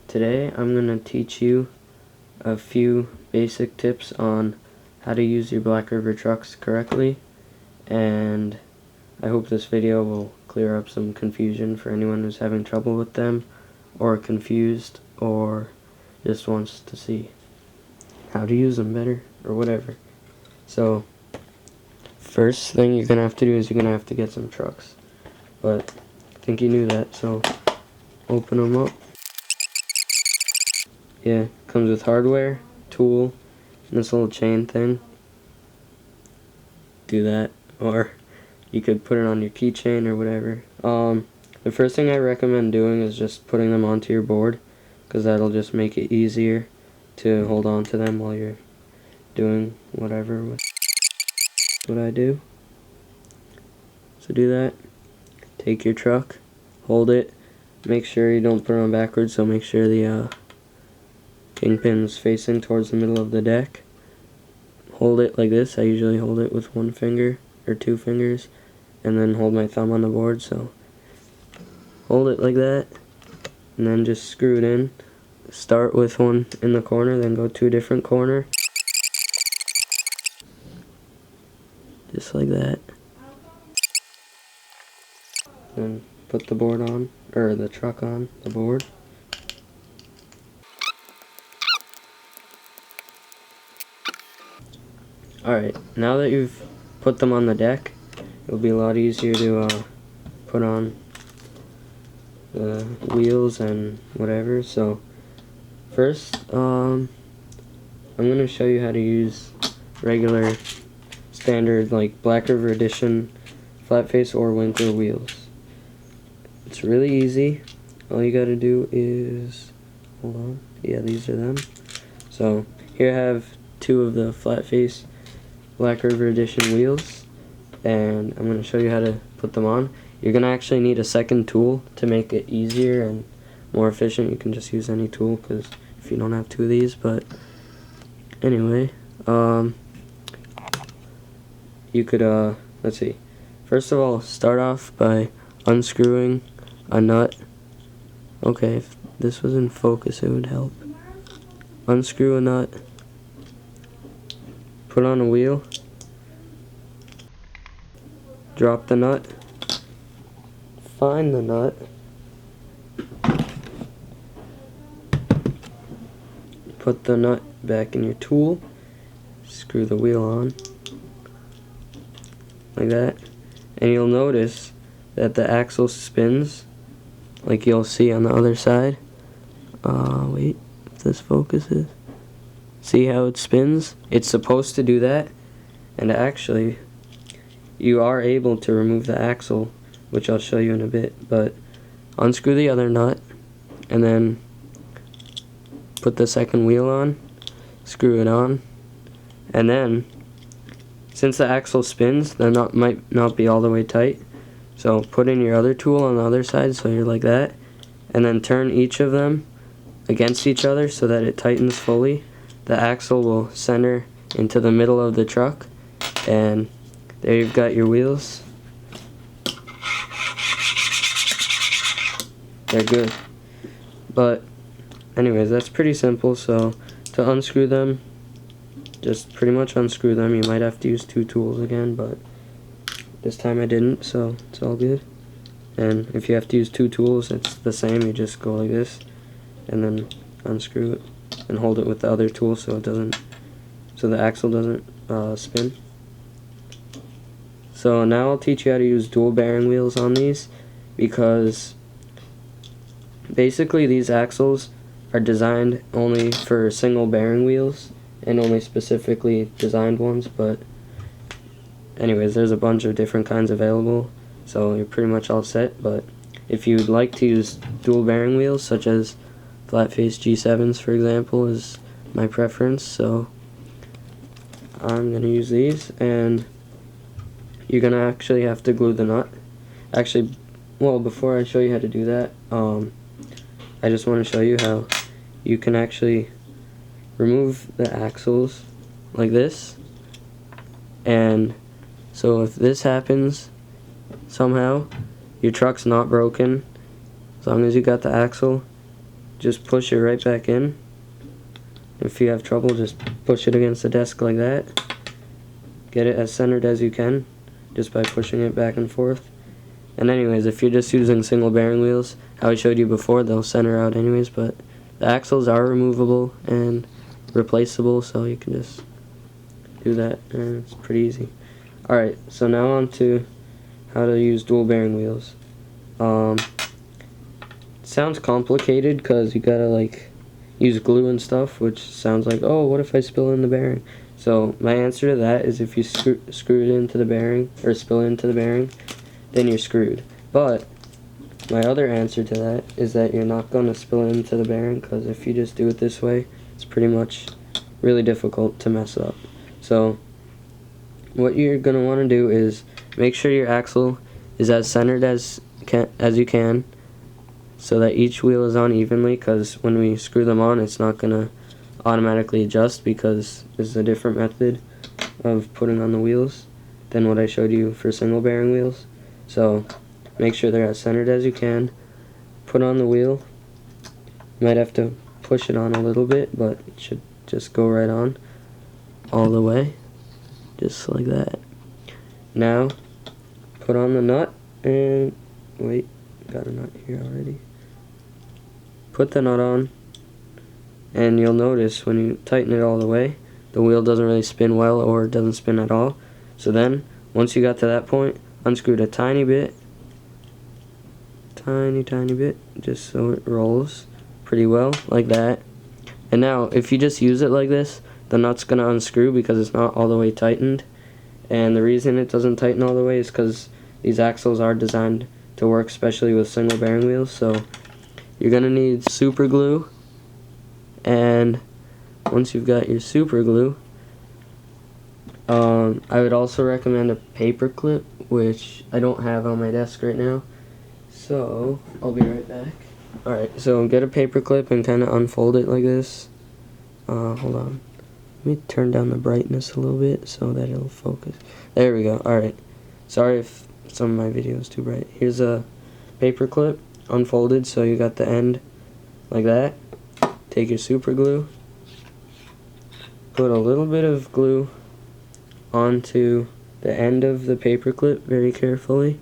Today I'm going to teach you a few basic tips on how to use your Blackriver trucks correctly, and I hope this video will clear up some confusion for anyone who's having trouble with them, or confused, or just wants to see how to use them better, or whatever. So, first thing you're going to have to do is you're going to have to get some trucks. But I think you knew that, so open them up. Yeah, comes with hardware, tool, and this little chain thing. Do that, or you could put it on your keychain or whatever. The first thing I recommend doing is just putting them onto your board, because that'll just make it easier to hold on to them while you're doing whatever. That's what I do. So do that. Take your truck, hold it, make sure you don't put it on backwards, so make sure the kingpin's facing towards the middle of the deck. Hold it like this. I usually hold it with one finger or two fingers, and then hold my thumb on the board, so hold it like that, and then just screw it in. Start with one in the corner, then go to a different corner, just like that. Then put the board on, or the truck on the board. Alright, now that you've put them on the deck, it'll be a lot easier to put on the wheels and whatever. So first, I'm going to show you how to use regular standard like Blackriver edition flat face or Winkler wheels. It's really easy. All you gotta do is, hold on, yeah, these are them. So here I have two of the flat face Blackriver edition wheels, and I'm going to show you how to put them on. You're going to actually need a second tool to make it easier and more efficient. You can just use any tool, because if you don't have two of these, but anyway, you could, let's see, first of all, start off by unscrewing a nut. Okay, if this was in focus it would help. Unscrew a nut, put on a wheel, drop the nut, find the nut, put the nut back in your tool, screw the wheel on, like that, and you'll notice that the axle spins, like you'll see on the other side. Wait, if this focuses. See how it spins? It's supposed to do that, and actually you are able to remove the axle, which I'll show you in a bit, but unscrew the other nut and then put the second wheel on, screw it on, and then since the axle spins, the nut might not be all the way tight, so put in your other tool on the other side so you're like that, and then turn each of them against each other so that it tightens fully. The axle will center into the middle of the truck, and there you've got your wheels. They're good. But anyways, that's pretty simple. So to unscrew them, just pretty much unscrew them. You might have to use two tools again, but this time I didn't, so it's all good. And if you have to use two tools, it's the same. You just go like this and then unscrew it and hold it with the other tool so the axle doesn't spin. So now I'll teach you how to use dual bearing wheels on these, because basically these axles are designed only for single bearing wheels and only specifically designed ones, but anyways, there's a bunch of different kinds available, so you're pretty much all set. But if you'd like to use dual bearing wheels, such as flat face G7s for example, is my preference, so I'm going to use these, and you're going to actually have to glue the nut. Actually, well, before I show you how to do that, I just want to show you how you can actually remove the axles like this, and so if this happens somehow, your truck's not broken as long as you got the axle. just push it right back in. If you have trouble, just push it against the desk like that. Get it as centered as you can just by pushing it back and forth. And anyways, if you're just using single bearing wheels, how I showed you before, they'll center out anyways, but the axles are removable and replaceable, so you can just do that, and it's pretty easy. Alright, so now on to how to use dual bearing wheels. It sounds complicated because you gotta like use glue and stuff, which sounds like, oh, what if I spill in the bearing? So my answer to that is if you screw it into the bearing, or spill it into the bearing, then you're screwed. But my other answer to that is that you're not going to spill it into the bearing, because if you just do it this way, it's pretty much really difficult to mess up. So what you're going to want to do is make sure your axle is as centered as you can, so that each wheel is on evenly, because when we screw them on, it's not going to automatically adjust, because this is a different method of putting on the wheels than what I showed you for single bearing wheels. So make sure they're as centered as you can. Put on the wheel. You might have to push it on a little bit, but it should just go right on all the way, just like that. Now put on the nut, and wait, got a nut here already. Put the nut on, and you'll notice when you tighten it all the way, the wheel doesn't really spin well, or it doesn't spin at all. So then once you got to that point, unscrew it a tiny bit, tiny bit, just so it rolls pretty well like that. And now if you just use it like this, the nut's gonna unscrew because it's not all the way tightened. And the reason it doesn't tighten all the way is because these axles are designed to work especially with single bearing wheels. So you're gonna need super glue, and once you've got your super glue, I would also recommend a paper clip, which I don't have on my desk right now, so I'll be right back. Alright, so get a paper clip and kind of unfold it like this. Hold on. Let me turn down the brightness a little bit so that it'll focus. There we go. Alright. Sorry if some of my video is too bright. Here's a paper clip unfolded, so you got the end like that. Take your super glue. Put a little bit of glue onto the end of the paper clip very carefully,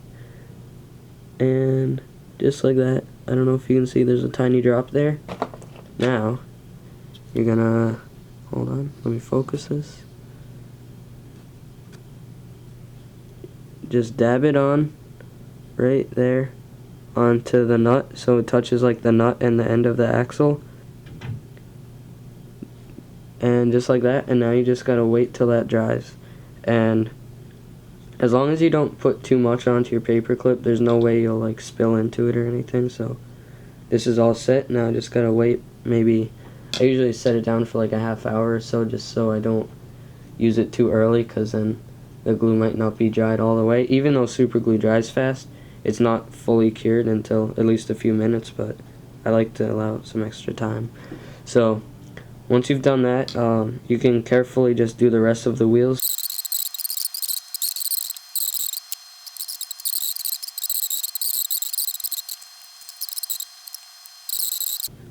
and just like that. I don't know if you can see, there's a tiny drop there. Now you're gonna, hold on, let me focus this. Just dab it on right there onto the nut, so it touches like the nut and the end of the axle, and just like that. And now you just gotta wait till that dries. And as long as you don't put too much onto your paper clip, there's no way you'll like spill into it or anything. So this is all set. Now I just gotta wait. Maybe I usually set it down for like a half hour or so, just so I don't use it too early, because then the glue might not be dried all the way. Even though super glue dries fast, it's not fully cured until at least a few minutes, but I like to allow some extra time. So once you've done that, you can carefully just do the rest of the wheels.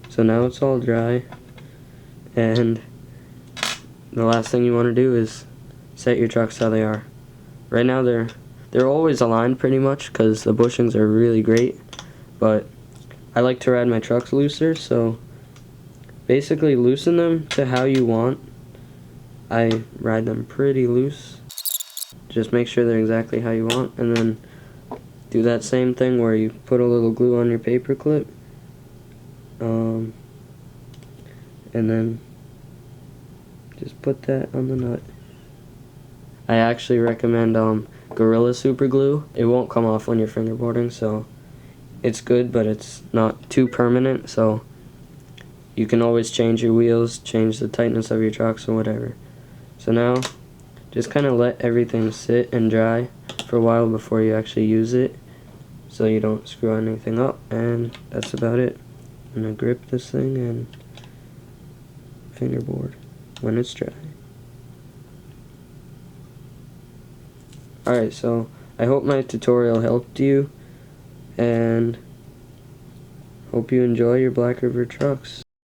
So now it's all dry, and the last thing you want to do is set your trucks how they are. Right now they're always aligned pretty much, because the bushings are really great, but I like to ride my trucks looser, so basically loosen them to how you want. I ride them pretty loose. Just make sure they're exactly how you want, and then do that same thing where you put a little glue on your paper clip, and then just put that on the nut. I actually recommend Gorilla Super Glue. It won't come off when you're fingerboarding, so it's good, but it's not too permanent, so you can always change your wheels, change the tightness of your trucks or whatever. So now just kind of let everything sit and dry for a while before you actually use it, so you don't screw anything up, and that's about it. I'm gonna grip this thing and fingerboard when it's dry. Alright, so I hope my tutorial helped you, and Hope you enjoy your Blackriver trucks.